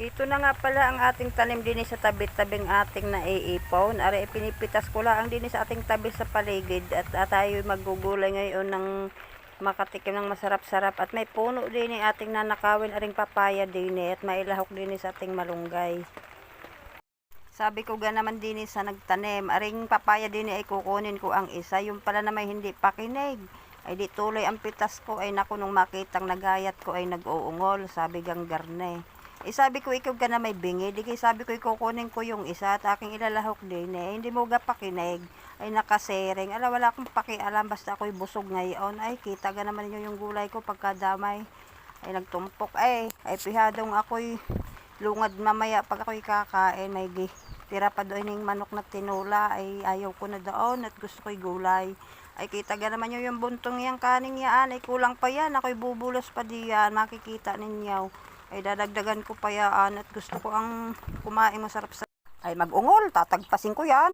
Ito na nga pala ang ating tanim din sa tabi-tabing ating naiipon. Are pinipitas ko lang din sa ating tabi sa paligid at tayo magugulay ngayon ng makatikim ng masarap-sarap at may puno din ating nanakawin aring papaya din at mailahok din sa ating malunggay. Sabi ko ga naman din sa nagtanim, aring papaya din ay kukunin ko ang isa, yung pala na may hindi pakinig. Ay di tuloy ang pitas ko ay naku nung makitang nagayat ko ay nag-uungol, sabi gang garne. Sabi ko ikaw ka na may bingi, di kay sabi ko ikukunin ko yung isa at aking ilalahok din hindi mo ga pakinig, ay nakasering, wala akong pakialam basta ako'y busog ngayon, ay kita ga naman niyo yung gulay ko pagkadamay, ay nagtumpok ay pihadong ako'y lungad mamaya pag ako'y kakain, may tira pa doon yung manok na tinula, ay ayaw ko na doon at gusto ko'y gulay. Ay kita ga naman nyo yung buntong yang kaning yan, ay kulang pa yan, ako'y bubulos pa diyan, makikita ninyo. Ay dadagdagan ko pa yan at gusto ko ang kumain masarap sa ay mag-ungol, tatagpasin ko yan.